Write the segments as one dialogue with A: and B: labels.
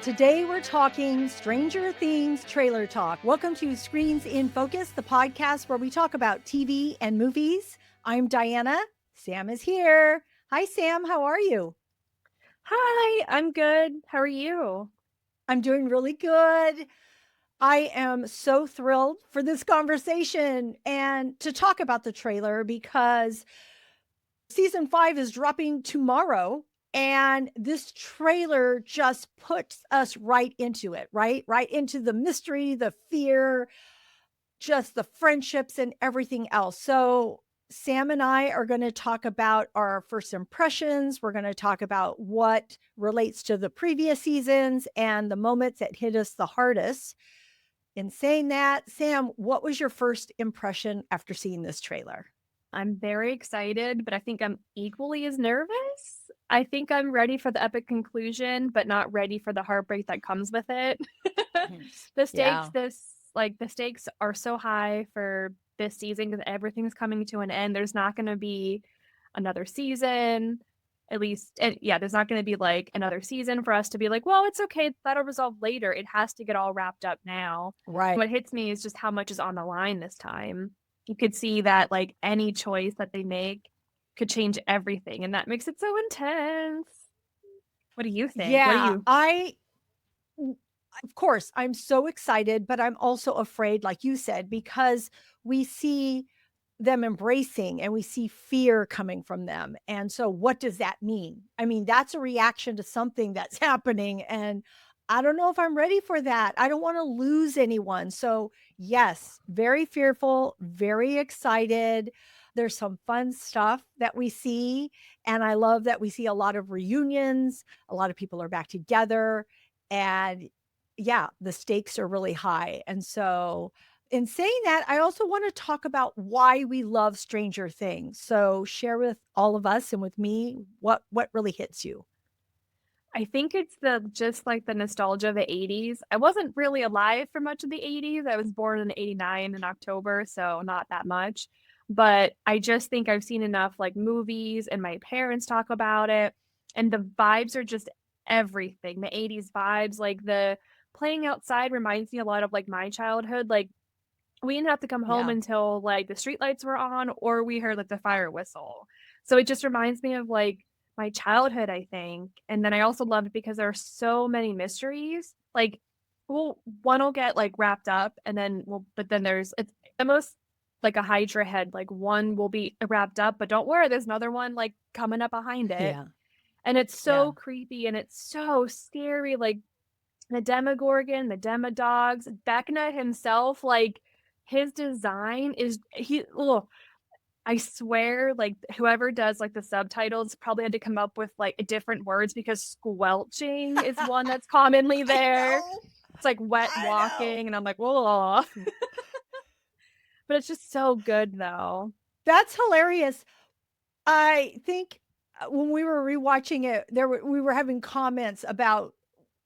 A: Today we're talking Stranger Things trailer talk. Welcome to Screens in Focus, the podcast where we talk about TV and movies. I'm Diana. Sam is here. Hi, Sam. How are you?
B: Hi, I'm good. How are you?
A: I'm doing really good. I am so thrilled for this conversation and to talk about the trailer because season 5 is dropping tomorrow. And this trailer just puts us right into it, right? Right into the mystery, the fear, just the friendships and everything else. So, Sam and I are going to talk about our first impressions. We're going to talk about what relates to the previous seasons and the moments that hit us the hardest. In saying that, Sam, what was your first impression after seeing this trailer?
B: I'm very excited, but I think I'm equally as nervous. I think I'm ready for the epic conclusion, but not ready for the heartbreak that comes with it. The stakes,
A: Yeah.
B: the stakes are so high for this season because everything's coming to an end. There's not going to be another season, at least, and yeah, there's not going to be like another season for us to be like, well, it's okay, that'll resolve later. It has to get all wrapped up now.
A: Right.
B: What hits me is just how much is on the line this time. You could see that like any choice that they make could change everything, and that makes it so intense. What do you think? What do
A: Yeah,
B: you
A: of course, I'm so excited, but I'm also afraid, like you said, because we see them embracing and we see fear coming from them. And so, what does that mean? I mean, that's a reaction to something that's happening. And I don't know if I'm ready for that. I don't want to lose anyone. So, yes, very fearful, very excited. There's some fun stuff that we see. And I love that we see a lot of reunions. A lot of people are back together. And yeah, the stakes are really high. And so, in saying that, I also want to talk about why we love Stranger Things. So, share with all of us and with me what really hits you.
B: I think it's the just like the nostalgia of the 80s. I wasn't really alive for much of the 80s. I was born in 89 in October, so not that much. But I just think I've seen enough like movies and my parents talk about it. And the vibes are just everything. The 80s vibes, like the playing outside reminds me a lot of like my childhood. Like we didn't have to come home
A: Yeah.
B: until like the streetlights were on or we heard like the fire whistle. So it just reminds me of like my childhood, I think. And then I also loved it because there are so many mysteries. Like, well, one will get like wrapped up and then but then there's it's almost like a Hydra head. Like one will be wrapped up, but don't worry, there's another one like coming up behind it.
A: Yeah.
B: And it's
A: Yeah.
B: so creepy and it's so scary. Like the Demogorgon, the Demodogs, Vecna himself, like his design is I swear, like whoever does like the subtitles probably had to come up with like different words because squelching is one that's commonly
A: I
B: there.
A: know.
B: It's like wet
A: I know.
B: walking, and I'm like, whoa. But it's just so good though.
A: That's hilarious. I think when we were rewatching it, we were having comments about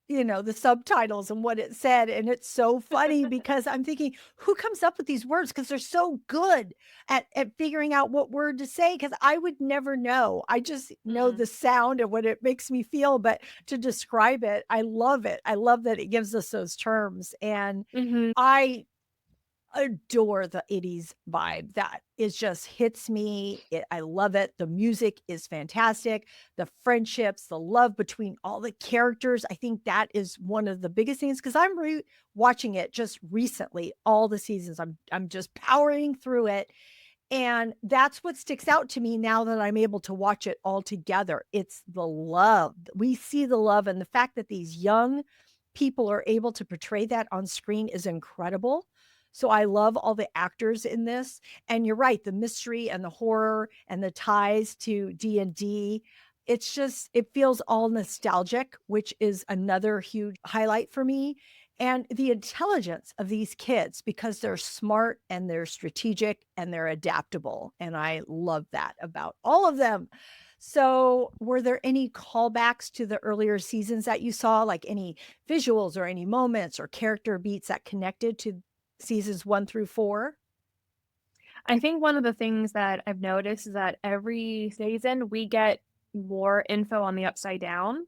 A: the subtitles and what it said. And it's so funny because I'm thinking, who comes up with these words? Because they're so good at figuring out what word to say. Because I would never know. I just know
B: Mm-mm.
A: the sound and what it makes me feel. But to describe it, I love it. I love that it gives us those terms. And
B: Mm-hmm.
A: I adore the 80s vibe. That is just hits me. I love it. The music is fantastic. The friendships, the love between all the characters. I think that is one of the biggest things because I'm watching it just recently, all the seasons. I'm just powering through it. And that's what sticks out to me now that I'm able to watch it all together. It's the love. We see the love, and the fact that these young people are able to portray that on screen is incredible. So I love all the actors in this. And you're right, the mystery and the horror and the ties to D&D. It's just it feels all nostalgic, which is another huge highlight for me. And the intelligence of these kids because they're smart and they're strategic and they're adaptable. And I love that about all of them. So, were there any callbacks to the earlier seasons that you saw, like any visuals or any moments or character beats that connected to seasons 1 through 4?
B: I think one of the things that I've noticed is that every season we get more info on the Upside Down.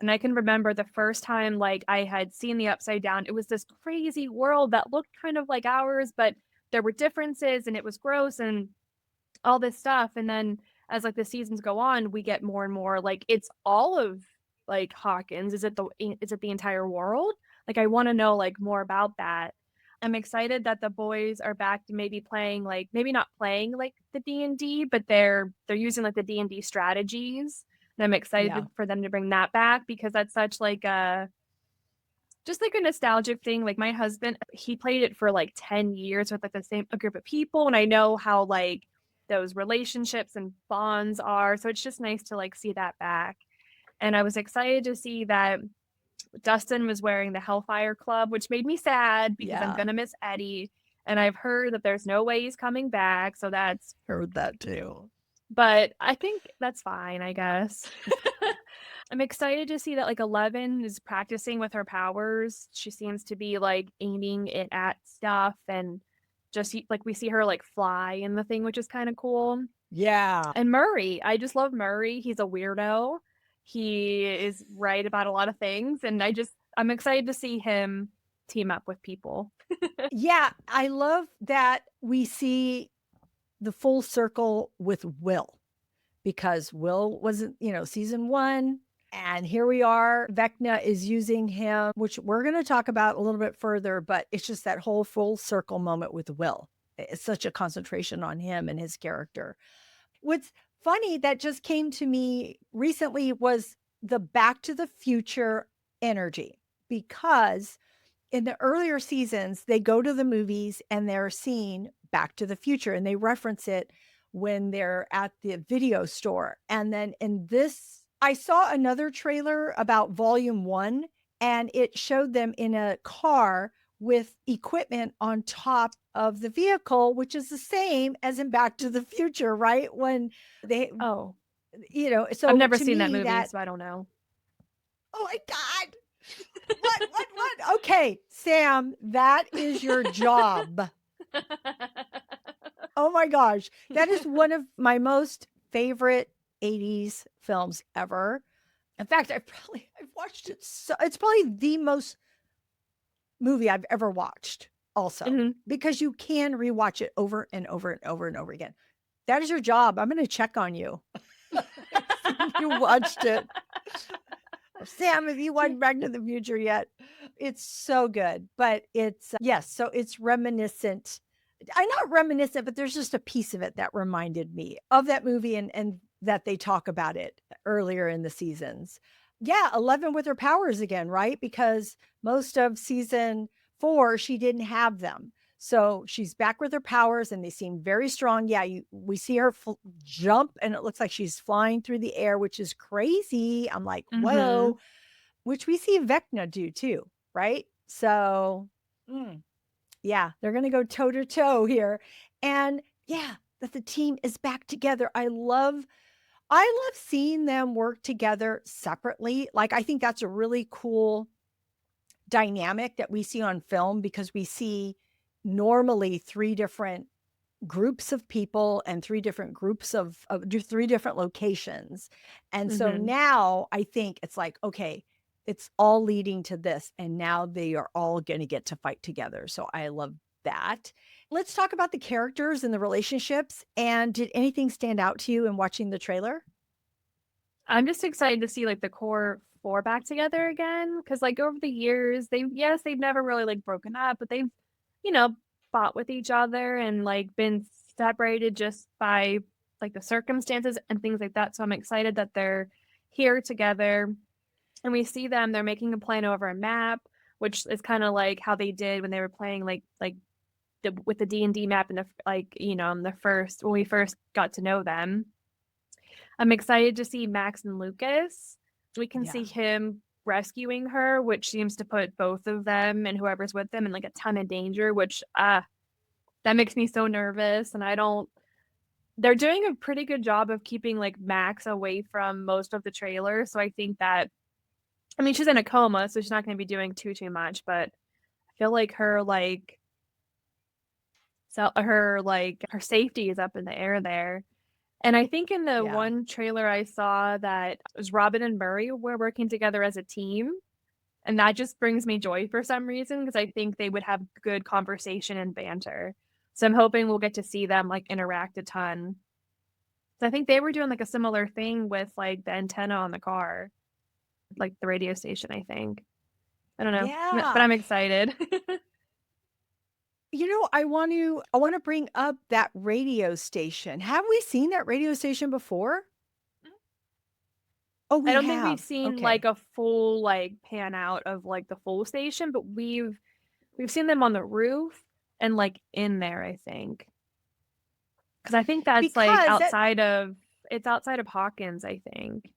B: And I can remember the first time like I had seen the Upside Down, it was this crazy world that looked kind of like ours, but there were differences and it was gross and all this stuff. And then as like the seasons go on, we get more and more like it's all of like Hawkins. Is it the entire world? Like I want to know like more about that. I'm excited that the boys are back to maybe playing like maybe not playing like the D&D, but they're using like the D&D strategies. And I'm
A: Yeah.
B: excited for them to bring that back because that's such like a just like a nostalgic thing. Like my husband, he played it for like 10 years with like the same a group of people, and I know how like those relationships and bonds are. So it's just nice to like see that back. And I was excited to see that Dustin was wearing the Hellfire Club, which made me sad because I'm
A: Yeah.
B: gonna miss Eddie. And I've heard that there's no way he's coming back, so that's
A: Heard that too.
B: but I think that's fine, I guess. I'm excited to see that like 11 is practicing with her powers. She seems to be like aiming it at stuff and just like we see her like fly in the thing, which is kind of cool.
A: Yeah.
B: And Murray, I just love Murray. He's a weirdo. He is right about a lot of things, and I'm excited to see him team up with people.
A: Yeah, I love that we see the full circle with Will, because Will wasn't, season 1, and here we are. Vecna is using him, which we're going to talk about a little bit further, but it's just that whole full circle moment with Will. It's such a concentration on him and his character. What's funny that just came to me recently was the Back to the Future energy, because in the earlier seasons, they go to the movies and they're seeing Back to the Future and they reference it when they're at the video store. And then in this, I saw another trailer about volume 1, and it showed them in a car with equipment on top of the vehicle, which is the same as in Back to the Future, right? When they,
B: Oh, I've
A: so
B: never
A: to
B: seen that
A: me,
B: movie,
A: that,
B: so I don't know.
A: oh my God, what? Okay, Sam, that is your job. Oh my gosh. That is one of my most favorite 80s films ever. In fact, I've watched it, so it's probably the most movie I've ever watched also,
B: Mhm.
A: because you can rewatch it over and over and over and over again. That is your job. I'm going to check on you. You watched it. Sam, have you watched Back to the Future yet? It's so good, but it's yes, so it's reminiscent. I not reminiscent, but there's just a piece of it that reminded me of that movie, and that they talk about it earlier in the seasons. Yeah, 11 with her powers again, right? Because most of season 4 she didn't have them. So she's back with her powers and they seem very strong. Yeah, we see her jump and it looks like she's flying through the air, which is crazy. I'm like,
B: Mhm.
A: whoa, which we see Vecna do too, right? So, yeah, they're going to go toe to toe here. And yeah, that the team is back together. I love seeing them work together separately. Like, I think that's a really cool dynamic that we see on film, because we see normally 3 different groups of people and 3 different groups of 3 different locations. And so
B: Mhm.
A: now I think it's like, okay, it's all leading to this. And now they are all going to get to fight together. So I love that. Let's talk about the characters and the relationships. And did anything stand out to you in watching the trailer?
B: I'm just excited to see like the core four back together again because like over the years they've never really like broken up, but they've you know fought with each other and like been separated just by like the circumstances and things like that. So I'm excited that they're here together and we see them. They're making a plan over a map, which is kind of like how they did when they were playing with the D&D map in the in the first when we first got to know them. I'm excited to see Max and Lucas. We can
A: Yeah.
B: see him rescuing her, which seems to put both of them and whoever's with them in like a ton of danger, which that makes me so nervous. And I don't they're doing a pretty good job of keeping like Max away from most of the trailer. So I think that I mean she's in a coma, so she's not gonna be doing too much, but I feel like her safety is up in the air there. And I think in the
A: Yeah.
B: one trailer I saw that was Robin and Murray were working together as a team. And that just brings me joy for some reason because I think they would have good conversation and banter. So I'm hoping we'll get to see them like interact a ton. So I think they were doing like a similar thing with like the antenna on the car, like the radio station, I think. I don't know, but
A: Yeah.
B: I'm excited.
A: I want to bring up that radio station. Have we seen that radio station before? Oh,
B: I
A: we
B: don't think we've
A: have.
B: seen like
A: Okay.
B: a full like pan out of like the full station, but we've seen them on the roof and like in there, I think. Because I think that's like
A: Because that
B: it's outside of Hawkins, I think.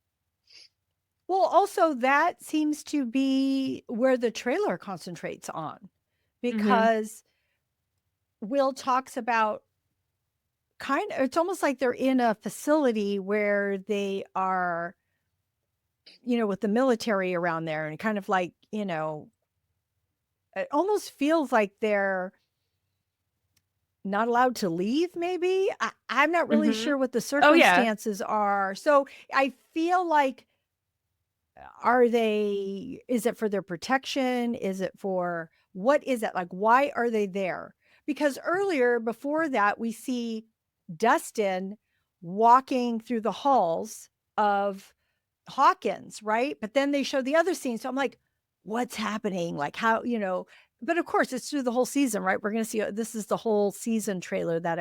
A: well, also that seems to be where the trailer concentrates on
B: Mm-hmm.
A: because Will talks about it's almost like they're in a facility where they are, with the military around there and kind of like, it almost feels like they're not allowed to leave, maybe. I'm not really
B: Mm-hmm.
A: sure what the
B: Oh yeah.
A: circumstances are. So I feel like, is it for their protection? Is it for, what is it? Like, why are they there? Because earlier, before that, we see Dustin walking through the halls of Hawkins, right? But then they show the other scene. So I'm like, what's happening? Like, but of course it's through the whole season, right? We're going to see, this is the whole season trailer that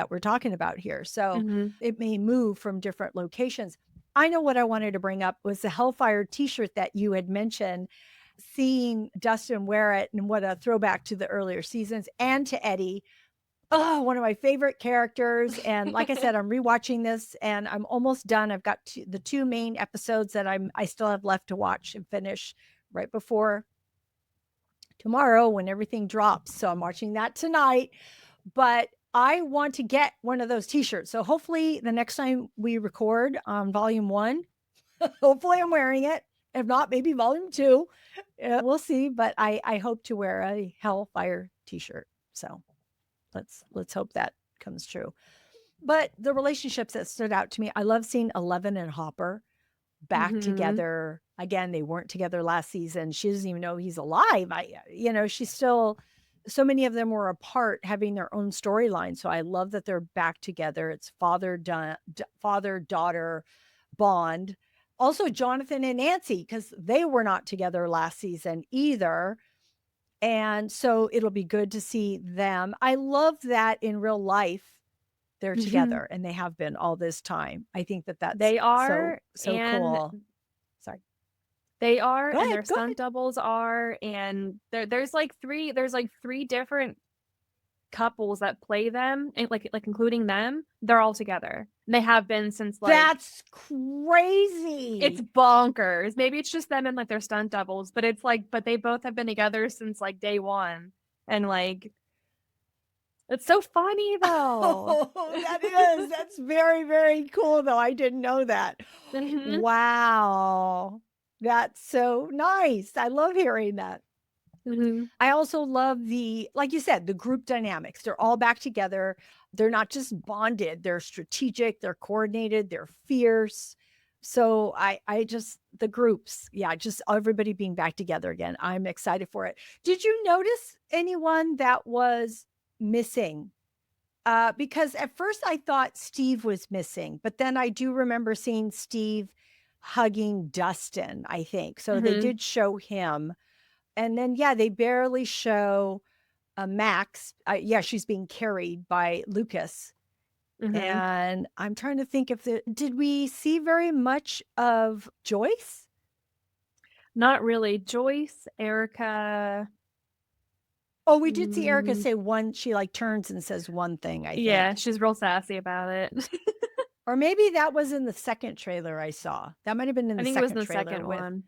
A: we're talking about here. So
B: Mm-hmm.
A: it may move from different locations. I know what I wanted to bring up was the Hellfire t-shirt that you had mentioned, seeing Dustin wear it, and what a throwback to the earlier seasons and to Eddie. Oh, one of my favorite characters. And like I said, I'm rewatching this and I'm almost done. I've got the two main episodes that I still have left to watch and finish right before tomorrow when everything drops. So I'm watching that tonight. But I want to get one of those t-shirts. So hopefully the next time we record on volume 1, hopefully I'm wearing it. If not, maybe volume 2. We'll see, but I hope to wear a Hellfire t-shirt. So let's hope that comes true. But the relationships that stood out to me, I love seeing Eleven and Hopper back
B: Mm-hmm.
A: together. Again, they weren't together last season. She doesn't even know he's alive. She's still, so many of them were apart having their own storyline. So I love that they're back together. It's father daughter bond. Also Jonathan and Nancy, because they were not together last season either. And so it'll be good to see them. I love that in real life they're
B: Mm-hmm.
A: together and they have been all this time. I think that that's
B: They
A: so,
B: are,
A: so
B: and
A: cool. Sorry.
B: they are,
A: Go
B: and
A: ahead.
B: their
A: Go
B: stunt
A: ahead.
B: doubles are, and there's like three different couples that play them, and like including them, they're all together. And they have been since like
A: That's
B: it's
A: crazy.
B: bonkers. Maybe it's just them and like their stunt doubles, but it's like, but they both have been together since like day one. And like, it's so funny though.
A: Oh, that is. That's very, very cool, though. I didn't know that.
B: Hmm.
A: Wow. That's so nice. I love hearing that.
B: Hmm.
A: I also love like you said, the group dynamics. They're all back together. They're not just bonded, they're strategic, they're coordinated, they're fierce. So I just, the groups, yeah, just everybody being back together again. I'm excited for it. Did you notice anyone that was missing? Because at first I thought Steve was missing, but then I do remember seeing Steve hugging Dustin, I think. So they
B: Hmm.
A: did show him, and then yeah, they barely show Max. Yeah, she's being carried by Lucas,
B: Hmm.
A: and I'm trying to think if did we see very much of Joyce?
B: Not really. Joyce, Erica.
A: Oh, we did see Erica
B: Mm,
A: say one. She like turns and says one thing, I
B: yeah,
A: think,
B: she's real sassy about it.
A: or maybe that was in the second trailer I saw. That might have been in
B: I
A: the
B: think it was in
A: second
B: the
A: trailer
B: second
A: with.
B: one.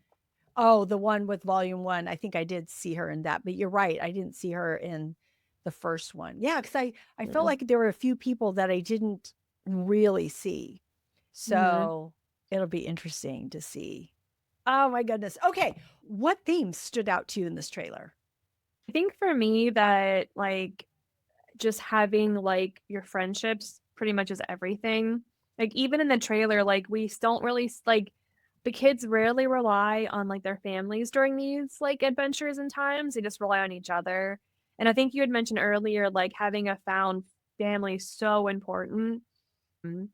A: Oh, the one with volume 1. I think I did see her in that, but you're right. I didn't see her in the first one. Yeah, because I felt like there were a few people that I didn't really see.
B: Mm-hmm.
A: So it'll be interesting to see. Oh my goodness. Okay. What themes stood out to you in this trailer?
B: I think for me that like just having like your friendships pretty much is everything. Like even in the trailer, like we don't really like the kids rarely rely on like their families during these like adventures and times. They just rely on each other. And I think you had mentioned earlier like having a found family is so important. And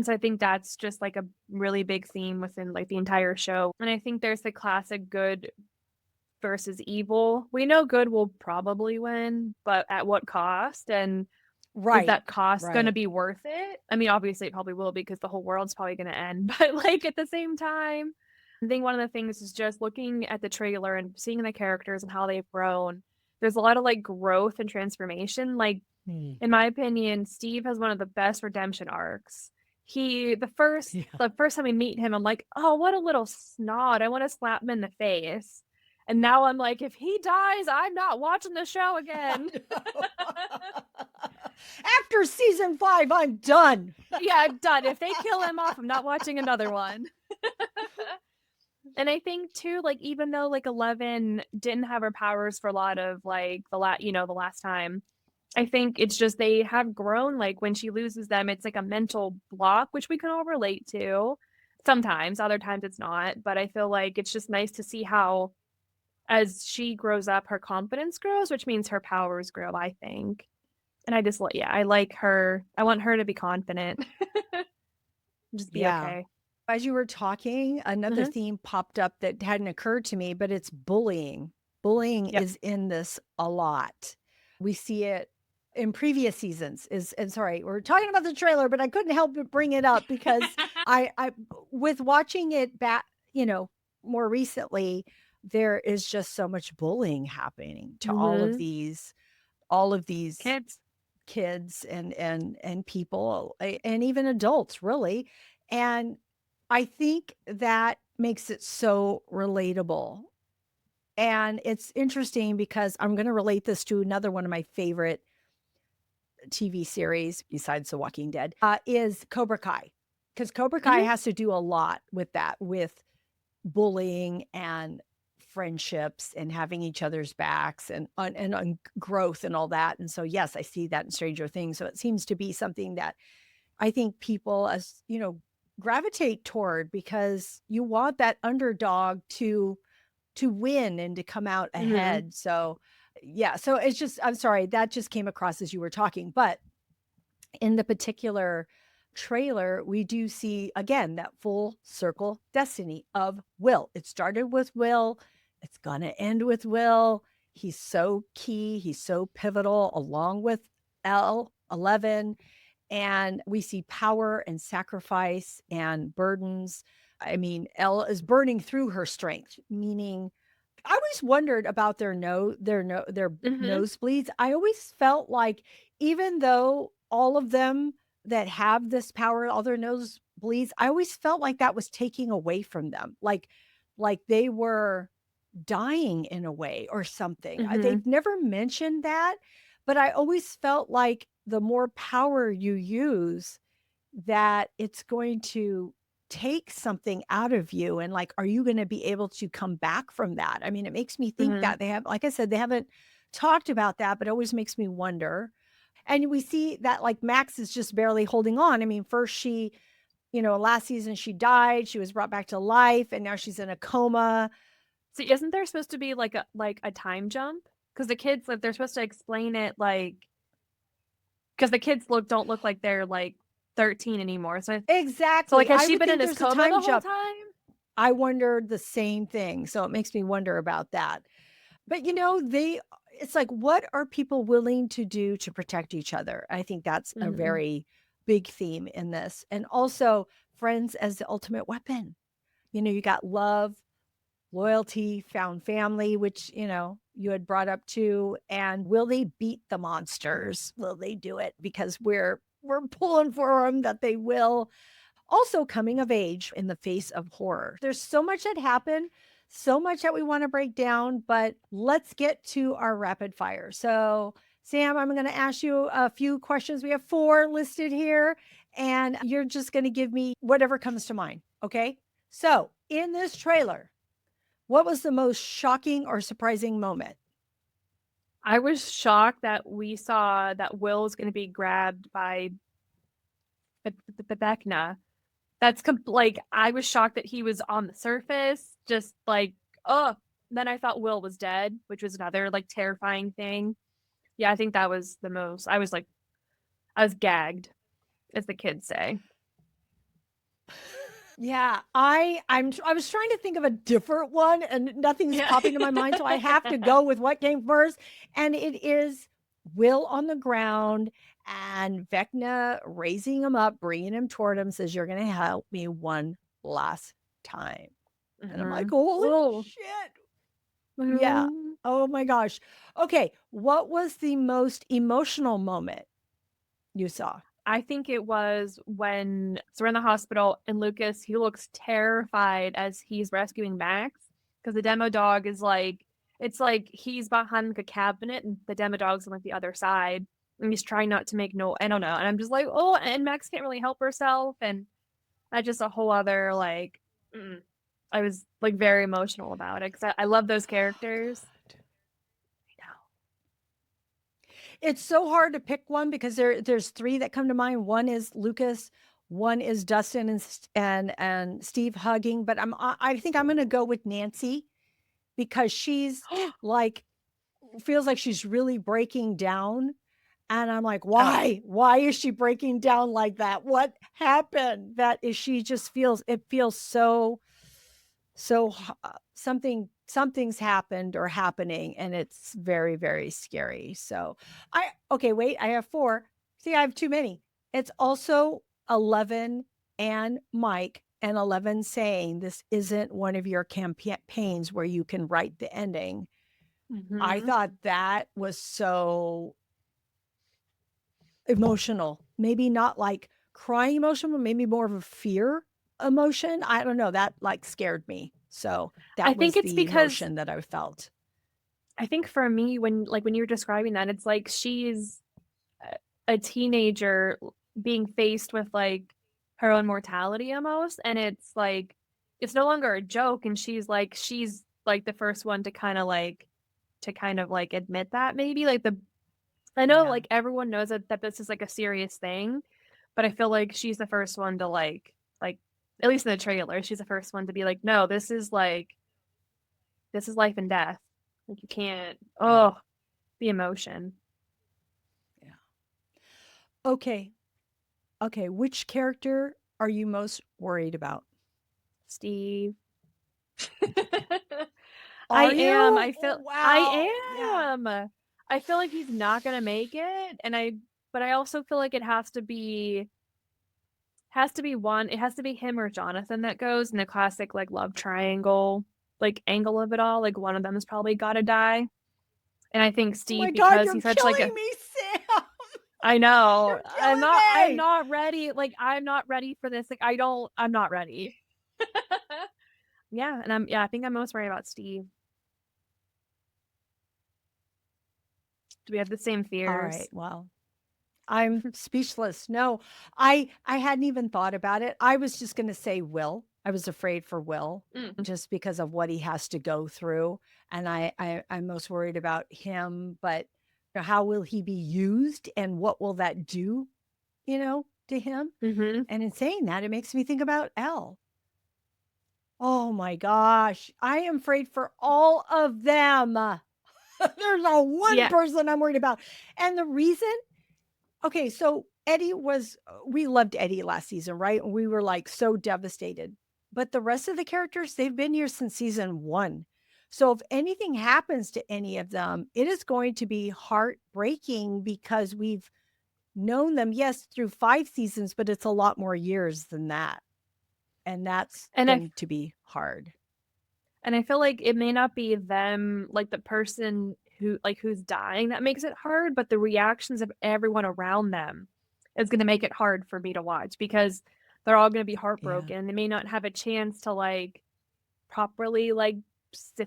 B: so I think that's just like a really big theme within like the entire show. And I think there's the classic good versus evil. We know good will probably win, but at what cost? And is
A: Right.
B: that cost going to
A: Right.
B: be worth it? I mean, obviously it probably will because the whole world's probably going to end, but like at the same time, I think one of the things is just looking at the trailer and seeing the characters and how they've grown. There's a lot of like growth and transformation. Like
A: Hmm.
B: in my opinion, Steve has one of the best redemption arcs. He
A: Yeah.
B: the first time we meet him, I'm like, oh, what a little snot. I want to slap him in the face. And now I'm like, if he dies, I'm not watching the show
A: I
B: again.
A: know. After season 5, I'm done.
B: Yeah, I'm done. If they kill him off, I'm not watching another one. And I think too, like even though like 11 didn't have her powers for a lot of like the last time, I think it's just they have grown. Like when she loses them, it's like a mental block, which we can all relate to. Sometimes, other times it's not. But I feel like it's just nice to see how, as she grows up, her confidence grows, which means her powers grow, I think. And I just, yeah, I like her. I want her to be confident, just be
A: Yeah.
B: okay.
A: As you were talking, another
B: Hmm.
A: theme popped up that hadn't occurred to me, but it's bullying. Bullying
B: Yep.
A: is in this a lot. We see it in previous seasons. Is and sorry, we're talking about the trailer, but I couldn't help but bring it up because I with watching it back, more recently, there is just so much bullying happening to
B: Hmm.
A: all of these
B: Kids.
A: kids and people and even adults really. And I think that makes it so relatable. And it's interesting because I'm going to relate this to another one of my favorite TV series besides The Walking Dead, is Cobra Kai. Because Cobra Kai
B: Hmm.
A: has to do a lot with that, with bullying and friendships and having each other's backs and growth and all that. And so, yes, I see that in Stranger Things. So it seems to be something that I think people, as gravitate toward because you want that underdog to win and to come out
B: Hmm.
A: ahead. So yeah, so it's just, I'm sorry, that just came across as you were talking, but in the particular trailer, we do see again that full circle destiny of Will. It started with Will, it's going to end with Will. He's so key, he's so pivotal along with L11, and we see power and sacrifice and burdens. I mean, Elle is burning through her strength, meaning I always wondered about their
B: Hmm.
A: nosebleeds. I always felt like even though all of them that have this power, all their nosebleeds, I always felt like that was taking away from them. Like they were dying in a way or something.
B: Hmm.
A: They've never mentioned that, but I always felt like the more power you use, that it's going to take something out of you. And like, are you going to be able to come back from that? I mean, it makes me think
B: Hmm.
A: that they have, like I said, they haven't talked about that, but it always makes me wonder. And we see that like Max is just barely holding on. I mean, first last season she died, she was brought back to life, and now she's in a coma.
B: So isn't there supposed to be like a time jump? Because the kids like they're supposed to explain it like because the kids don't look like they're like 13 anymore. So like
A: Exactly.
B: has
A: I
B: she
A: would
B: been in
A: think
B: this
A: there's a
B: coma
A: time
B: the whole
A: jump.
B: time?
A: I wondered the same thing. So it makes me wonder about that. But it's like, what are people willing to do to protect each other? I think that's a
B: Hmm.
A: very big theme in this. And also friends as the ultimate weapon. You got love, loyalty, found family, which, you had brought up too. And will they beat the monsters? Will they do it? Because we're pulling for them that they will. Also coming of age in the face of horror. There's so much that happened, so much that we want to break down, but let's get to our rapid fire. So, Sam, I'm going to ask you a few questions. We have 4 listed here, and you're just going to give me whatever comes to mind. Okay. So, in this trailer, what was the most shocking or surprising moment?
B: I was shocked that we saw that Will's going to be grabbed by Vecna. That's like I was shocked that he was on the surface, just like oh. Then I thought Will was dead, which was another like terrifying thing. Yeah, I think that was the most. I was like, I was gagged, as the kids say.
A: Yeah, I was trying to think of a different one and nothing's
B: Yeah.
A: popping to my mind, so I have to go with what came first, and it is Will on the ground and Vecna raising him up, bringing him toward him, says, "You're gonna help me one last time." And I'm like,
B: Mm-hmm.
A: "Holy
B: Oh.
A: shit." Yeah.
B: Mm-hmm.
A: Oh my gosh. Okay, what was the most emotional moment you saw?
B: I think it was when so we're in the hospital and Lucas, he looks terrified as he's rescuing Max because the demo dog is like, it's like he's behind like a cabinet and the demo dog's on like the other side and he's trying not to make no, I don't know. And I'm just like, oh, and Max can't really help herself. And that's just a whole other like, mm. I was like very emotional about it because I love those characters. I know.
A: It's so hard to pick one because there's 3 that come to mind. One is Lucas, one is Dustin and Steve hugging, but I think I'm gonna go with Nancy because she's like feels like she's really breaking down. And I'm like,
B: Oh,
A: why? Why is she breaking down like that? What happened? That is she just feels it feels so something's happened or happening and it's very very scary. So I okay, wait, I have 4. See, I have too many. It's also 11 and Mike and 11 saying this isn't one of your campaigns where you can write the ending. I
B: mm-hmm.
A: thought that was so emotional. Maybe not like crying emotion, but maybe more of a fear emotion. I don't know. That like scared me. So
B: I
A: that
B: think
A: was
B: it's
A: the
B: because
A: emotion that I felt.
B: I think for me, when you're describing that, it's like she's a teenager being faced with like her own mortality almost, and it's like it's no longer a joke, and she's like the first one to kind of like admit that maybe like the I know
A: Yeah.
B: like everyone knows that this is like a serious thing, but I feel like she's the first one to like at least in the trailer, she's the first one to be like, no, this is life and death. Like you can't.
A: Yeah.
B: Oh, the emotion.
A: Yeah. Okay. Okay. Which character are you most worried about?
B: Steve. I
A: Are
B: am.
A: you?
B: I
A: Wow. Yeah.
B: am. I feel like he's not gonna make it, but I also feel like it has to be one. It has to be him or Jonathan that goes in the classic like love triangle like angle of it all. Like one of them has probably got to die, and I think
A: Oh my
B: Steve
A: God,
B: because
A: you're
B: he's such like
A: killing
B: a.
A: me, Sam.
B: I know.
A: You're killing
B: I'm
A: me.
B: not ready. Like I'm not ready for this. Like I'm not ready. Yeah, and yeah, I think I'm most worried about Steve. Do we have the same
A: All right.
B: fears?
A: Well, I'm speechless. No, I hadn't even thought about it. I was just going to say Will. I was afraid for Will
B: Mm.
A: just because of what he has to go through, and I'm most worried about him. But how will he be used, and what will that do? To him.
B: Mm-hmm.
A: And in saying that, it makes me think about Elle. Oh my gosh, I am afraid for all of them. There's not one
B: Yeah.
A: person I'm worried about, and the reason okay, so Eddie was we loved Eddie last season, right? We were like so devastated. But the rest of the characters, they've been here since season 1. So if anything happens to any of them, it is going to be heartbreaking because we've known them, yes, through 5 seasons, but it's a lot more years than that. And that's
B: And I
A: going to be hard.
B: and I feel like it may not be them, like the person who's dying that makes it hard, but the reactions of everyone around them is going to make it hard for me to watch because they're all going to be
A: Yeah.
B: heartbroken. They may not have a chance to like properly like say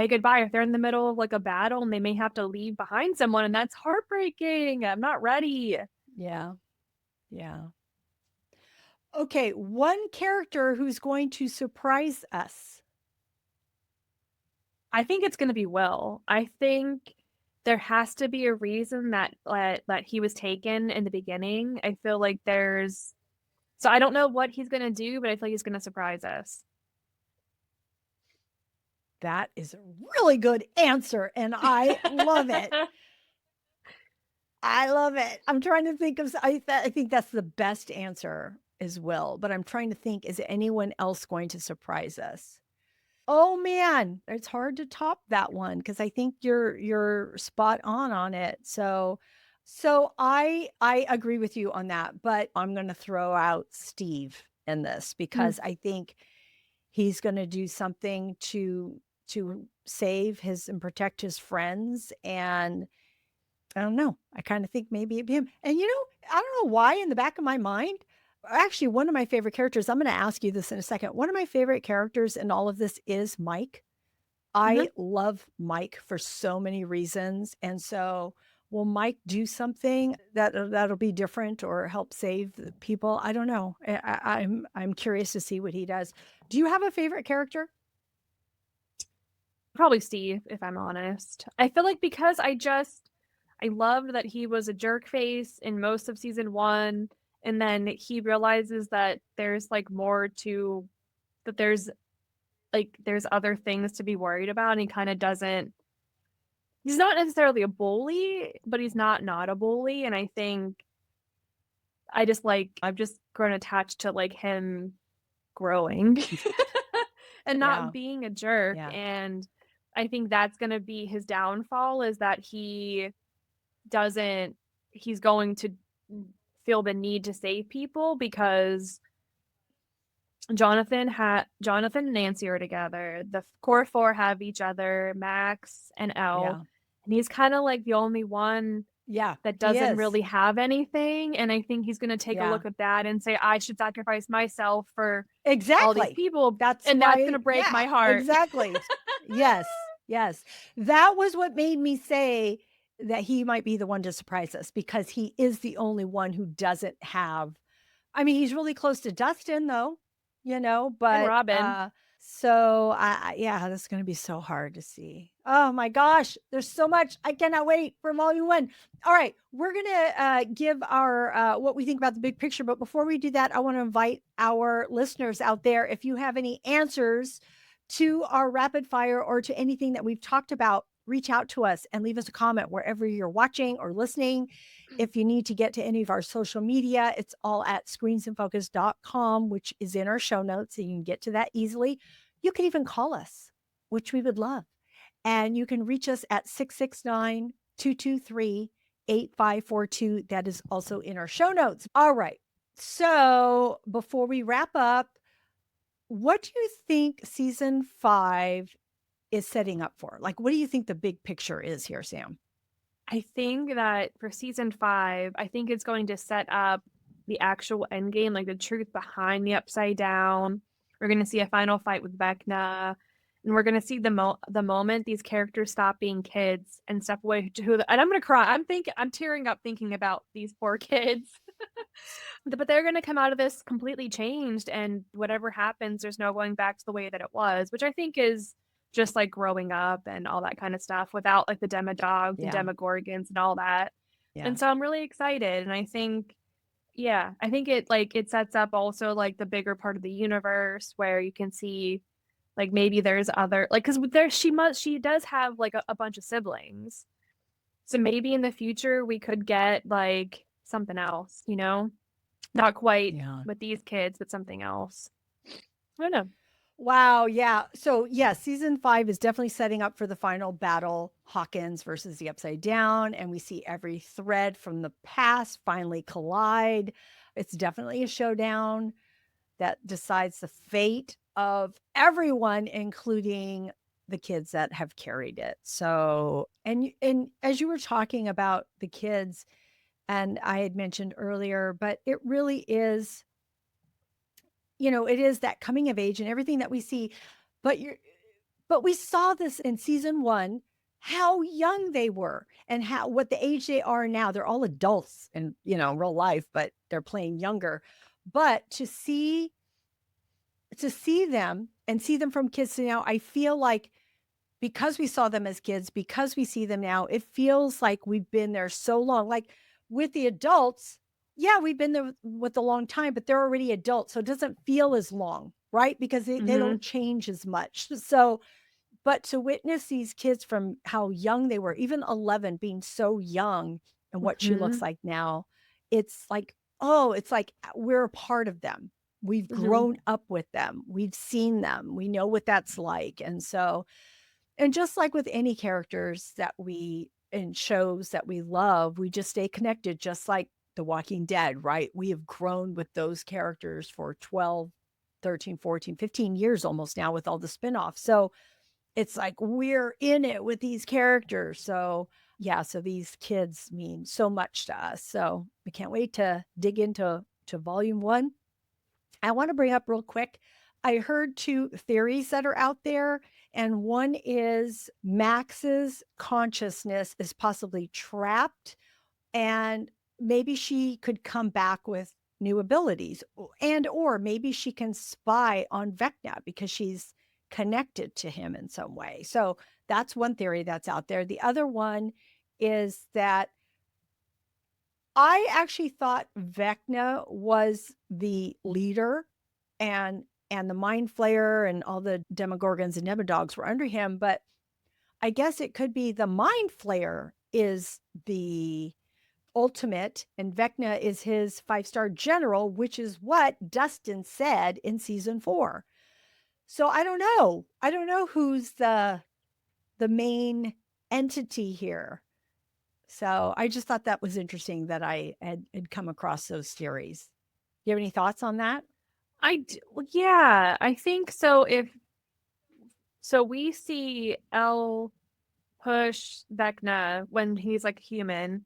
B: goodbye if they're in the middle of like a battle and they may have to leave behind someone and that's heartbreaking. I'm not ready.
A: Yeah. Yeah. Okay, one character who's going to surprise us.
B: I think it's going to be Will. I think there has to be a reason that he was taken in the beginning. I feel like there's so I don't know what he's gonna do, but I feel like he's gonna surprise us.
A: That is a really good answer, and I love it. I love it. I'm trying to think of I think that's the best answer as well, but I'm trying to think, is anyone else going to surprise us? Oh man, it's hard to top that one because I think you're spot on it. So I agree with you on that, but I'm going to throw out Steve in this
B: Mm.
A: because I think he's going to do something to save his and protect his friends, and I don't know. I kind of think maybe it'd be him. And I don't know why in the back of my mind, actually one of my favorite characters, I'm going to ask you this in a second. One of my favorite characters in all of this is Mike.
B: Mhm.
A: I love Mike for so many reasons. And so will Mike do something that'll be different or help save the people? I don't know. I'm curious to see what he does. Do you have a favorite character?
B: Probably Steve, if I'm honest. I feel like because I loved that he was a jerk face in most of season one, and then he realizes that there's like more to that there's other things to be worried about, and he kind of doesn't he's not necessarily a bully, but he's not a bully, and I think I've just grown attached to like him growing and not
A: Yeah.
B: being a jerk,
A: Yeah.
B: and I think that's going to be his downfall is that doesn't he's going to feel the need to save people because Jonathan and Nancy are together. The core four have each other, Max and Elle,
A: Yeah.
B: and he's kind of like the only one
A: Yeah.
B: that
A: He
B: doesn't
A: is.
B: really have anything. And I think he's going to take a
A: Yeah.
B: look at that and say, I should sacrifice myself for all these
A: Exactly.
B: people,
A: That's
B: and that's going to
A: why,
B: break
A: yeah,
B: my heart.
A: exactly. Yes, yes. That was what made me say that he might be the one to surprise us because he is the only one who doesn't have. I mean, he's really close to Dustin though,
B: And
A: but
B: Robin.
A: so yeah, that's going to be so hard to see. Oh my gosh, there's so much. I cannot wait for volume 1. All right, we're going to give our what we think about the big picture, but before we do that, I want to invite our listeners out there, if you have any answers to our rapid fire or to anything that we've talked about, reach out to us and leave us a comment wherever you're watching or listening. If you need to get to any of our social media, it's all at screensinfocus.com, which is in our show notes. So you can get to that easily. You can even call us, which we would love. And you can reach us at 669-223-8542. That is also in our show notes. All right. So before we wrap up, what do you think season 5 is setting up for? Like, what do you think the big picture is here, Sam?
B: I think that for season 5, I think it's going to set up the actual end game, like the truth behind the Upside Down. We're going to see a final fight with Vecna, and we're going to see the moment these characters stop being kids and step away to who. And I'm going to cry. I'm tearing up thinking about these poor kids. But they're going to come out of this completely changed, and whatever happens, there's no going back to the way that it was, which I think is just like growing up and all that kind of stuff without like the demodogs and
A: Yeah.
B: demogorgons and all that.
A: Yeah.
B: And so I'm really excited, and I think yeah, I think it sets up also like the bigger part of the universe where you can see like maybe there's other like because there she does have like a bunch of siblings, so maybe in the future we could get like something else, not quite
A: Yeah.
B: with these kids, but something else. I don't know.
A: Wow. Yeah. So, yeah, season 5 is definitely setting up for the final battle, Hawkins versus the Upside Down. And we see every thread from the past finally collide. It's definitely a showdown that decides the fate of everyone, including the kids that have carried it. So, and as you were talking about the kids, and I had mentioned earlier, but it really is, it is that coming of age and everything that we see. But we saw this in season 1, how young they were and how what the age they are now. They're all adults in, real life, but they're playing younger. But to see them and see them from kids to now, I feel like because we saw them as kids, because we see them now, it feels like we've been there so long. Like with the adults, yeah, we've been there with a long time, but they're already adults. So it doesn't feel as long, right? Because they
B: Mm-hmm.
A: don't change as much. So, but to witness these kids from how young they were, even 11 being so young and what she looks
B: Mm-hmm.
A: like now, it's like, oh, it's like we're a part of them. We've
B: Mm-hmm.
A: grown up with them. We've seen them. We know what that's like. And so, and just like with any characters that we in shows that we love, we just stay connected, just like The Walking Dead, right? We have grown with those characters for 12, 13, 14, 15 years almost now with all the spinoffs. So it's like we're in it with these characters. So, yeah, so these kids mean so much to us. So we can't wait to dig into volume one. I want to bring up real quick. I heard two theories that are out there, and one is Max's consciousness is possibly trapped, and maybe she could come back with new abilities, and or maybe she can spy on Vecna because she's connected to him in some way. So that's one theory that's out there. The other one is that I actually thought Vecna was the leader and the Mind Flayer and all the Demogorgons and Nemodogs were under him, but I guess it could be the Mind Flayer is the ultimate and Vecna is his 5-star general, which is what Dustin said in season 4. So I don't know. I don't know who's the main entity here. So I just thought that was interesting that I had come across those theories. Do you have any thoughts on that?
B: Yeah, I think so. So we see Elle push Vecna when he's like human,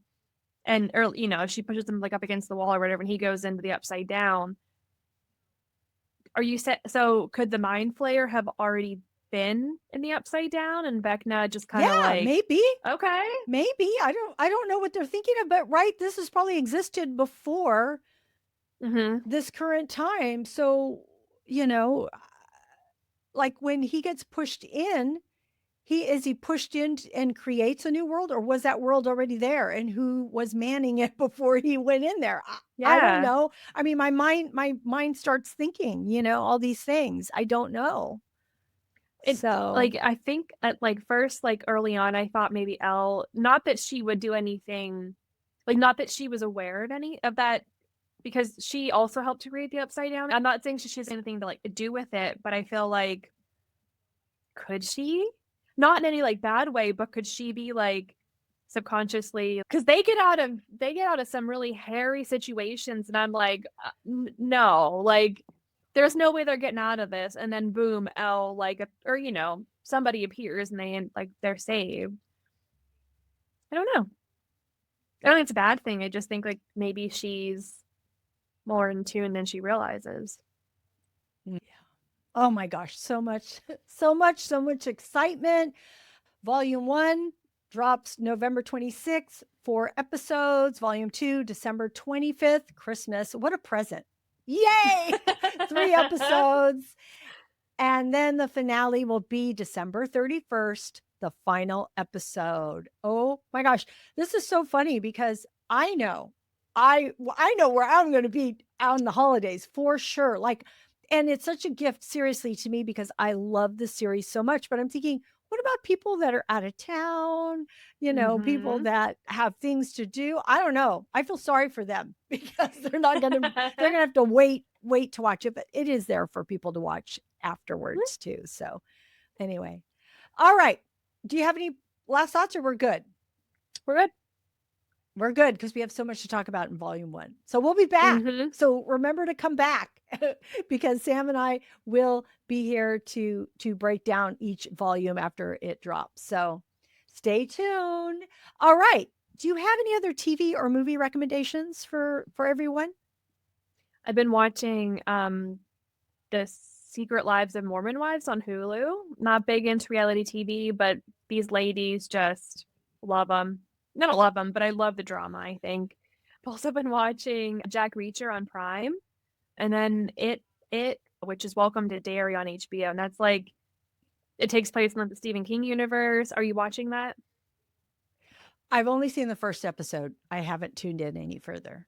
B: and or she pushes him like up against the wall or whatever, and he goes into the upside down. Are you set? So could the Mind Flayer have already been in the upside down, and Vecna just kind of
A: Yeah,
B: like,
A: maybe.
B: okay,
A: Maybe. I don't know what they're thinking of, but right, this has probably existed before
B: mm-hmm,
A: this current time. So, you know, like when he gets pushed in, he pushed in and creates a new world, or was that world already there and who was manning it before he went in there? I don't
B: yeah.
A: know. I mean, my mind starts thinking, all these things. I don't know.
B: It
A: So
B: like I think at like first like early on I thought maybe Elle, not that she would do anything, like not that she was aware of any of that, because she also helped to create the upside down. I'm not saying she has anything to like do with it, but I feel like, could she, not in any like bad way, but could she be like subconsciously, because they get out of some really hairy situations, and I'm like, no, like there's no way they're getting out of this, and then boom, Elle, like, or somebody appears and they're saved. I don't know. I don't think it's a bad thing. I just think like maybe she's more in tune than she realizes.
A: yeah. Oh my gosh, so much, so much, so much excitement. Volume 1 drops November 26th, 4 episodes. Volume 2, December 25th, Christmas. What a present. Yay! 3 episodes. And then the finale will be December 31st, the final episode. Oh my gosh. This is so funny because I know where I'm going to be on the holidays for sure. Like, and it's such a gift seriously to me because I love the series so much, but I'm thinking, what about people that are out of town, people
B: Mm-hmm.
A: that have things to do? I don't know. I feel sorry for them because they're going to have to wait to watch it, but it is there for people to watch afterwards too. So, anyway. All right. Do you have any last thoughts or we're good?
B: We're good.
A: We're good because we have so much to talk about in volume 1. So, we'll be back.
B: Mm-hmm.
A: So, remember to come back because Sam and I will be here to break down each volume after it drops. So, stay tuned. All right. Do you have any other TV or movie recommendations for everyone?
B: I've been watching the Secret Lives of Mormon Wives on Hulu. Not big into reality TV, but these ladies just love them. I don't love them, but I love the drama, I think. I've also been watching Jack Reacher on Prime, and then it which is Welcome to Dairy on HBO, and that's like It takes place in the Stephen King universe. Are you watching that?
A: I've only seen the first episode. I haven't tuned in any further.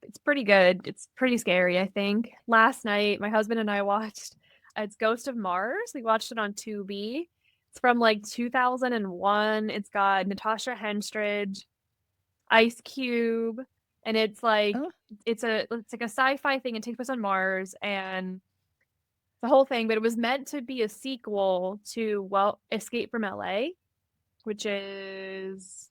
B: It's pretty good. It's pretty scary, I think. Last night, my husband and I watched it's Ghost of Mars. We watched it on Tubi. It's from like 2001. It's got Natasha Henstridge, Ice Cube, and
A: Oh,
B: it's like a sci-fi thing. It takes place on Mars and the whole thing, but it was meant to be a sequel to Escape from LA, which is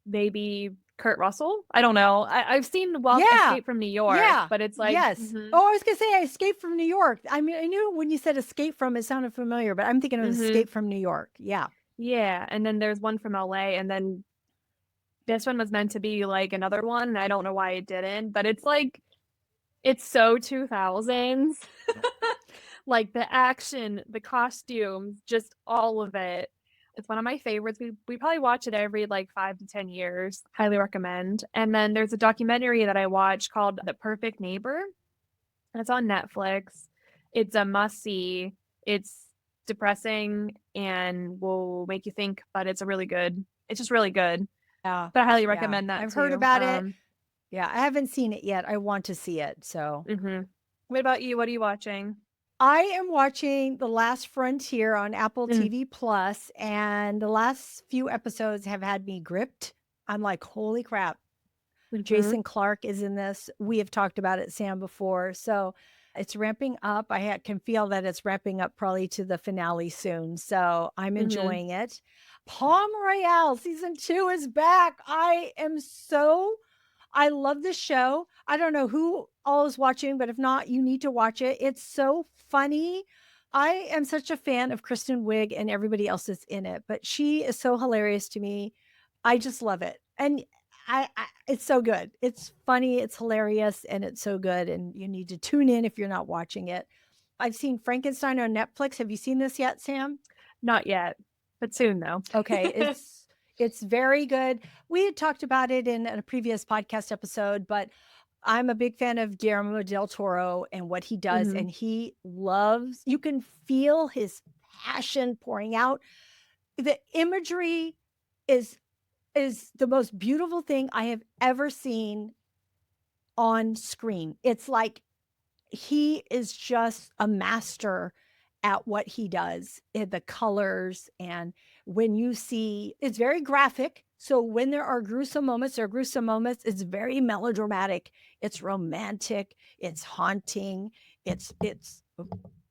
B: maybe Kurt Russell. I don't know. I've seen
A: yeah.
B: Escape from New York,
A: Yeah.
B: but it's like,
A: Yes. Oh, I was going to say I Escaped from New York. I mean, I knew when you said Escape from, it sounded familiar, but I'm thinking of
B: mm-hmm.
A: Escape from New York. Yeah.
B: Yeah. And then there's one from LA, and then this one was meant to be like another one, and I don't know why it didn't, but it's like it's so 2000s. Like the action, the costumes, just all of it. It's one of my favorites. We probably watch it every like 5 to 10 years. Highly recommend. And then there's a documentary that I watched called The Perfect Neighbor. It's on Netflix. It's a must see. It's depressing and will make you think, but it's just really good.
A: Yeah.
B: But I highly
A: Yeah.
B: recommend that
A: I've heard
B: too.
A: about it. Yeah. I haven't seen it yet. I want to see it. So
B: Mhm. What about you? What are you watching?
A: I am watching The Last Frontier on Apple
B: Mm.
A: TV Plus, and the last few episodes have had me gripped. I'm like, holy crap.
B: Mhm.
A: Jason Clarke is in this. We have talked about it, Sam, before. So it's ramping up. Can feel that it's ramping up probably to the finale soon. So I'm
B: Mhm.
A: enjoying it. Palm Royale season 2 is back. I love this show. I don't know who all is watching, but if not, you need to watch it. It's so funny. I am such a fan of Kristen Wiig and everybody else that's in it, but she is so hilarious to me. I just love it. And it's so good. It's funny, it's hilarious, and it's so good. And you need to tune in if you're not watching it. I've seen Frankenstein on Netflix. Have you seen this yet, Sam?
B: Not yet, but soon though.
A: Okay, it's very good. We had talked about it in a previous podcast episode, but I'm a big fan of Guillermo del Toro and what he does,
B: Mhm.
A: and you can feel his passion pouring out. The imagery is is the most beautiful thing I have ever seen on screen. It's like he is just a master at what he does in the colors. And when you see, it's very graphic. So when there are gruesome moments. It's very melodramatic. It's romantic. It's haunting. It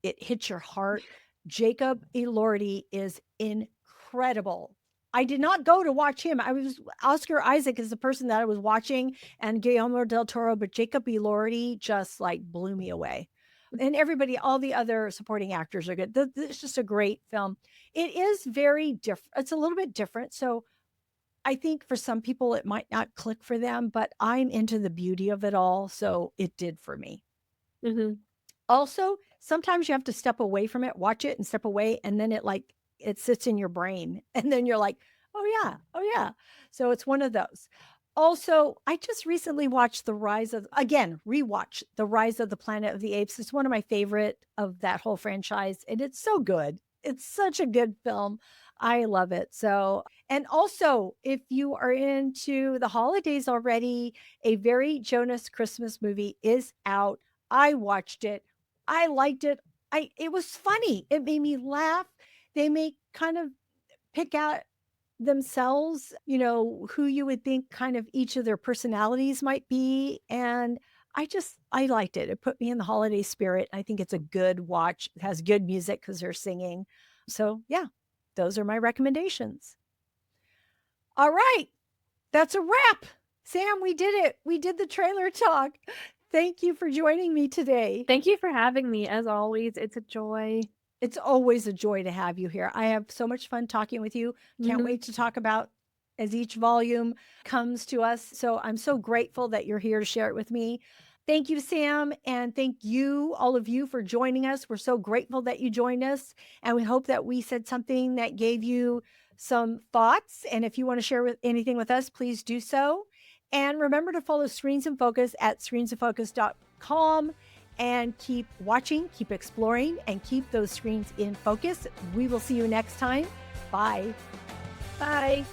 A: hits your heart. Jacob Elordi is incredible. I did not go to watch him. I was Oscar Isaac is the person that I was watching, and Guillermo del Toro, but Jacob Elordi just like blew me away. And everybody, all the other supporting actors are good. It's just a great film. It is very different. It's a little bit different. So I think for some people it might not click for them, but I'm into the beauty of it all. So it did for me.
B: Mhm.
A: Also, sometimes you have to step away from it, watch it and step away, and then it sits in your brain. And then you're like, oh yeah, oh yeah. So it's one of those. Also, I just recently watched rewatch The Rise of the Planet of the Apes. It's one of my favorite of that whole franchise, and it's so good. It's such a good film. I love it. So, and also, if you are into the holidays already, a very Jonas Christmas movie is out. I watched it. I liked it. It was funny. It made me laugh. They make kind of pick out themselves, who you would think kind of each of their personalities might be. And I liked it. It put me in the holiday spirit. I think it's a good watch. It has good music because they're singing. So yeah, those are my recommendations. All right. That's a wrap. Sam, we did it. We did the trailer talk. Thank you for joining me today.
B: Thank you for having me. As always, it's a joy.
A: It's always a joy to have you here. I have so much fun talking with you. Can't
B: Mhm.
A: wait to talk about as each volume comes to us. So I'm so grateful that you're here to share it with me. Thank you, Sam. And thank you, all of you, for joining us. We're so grateful that you joined us. And we hope that we said something that gave you some thoughts. And if you want to share anything with us, please do so. And remember to follow Screens in Focus at screensandfocus.com and keep watching, keep exploring, and keep those screens in focus. We will see you next time. Bye.
B: Bye.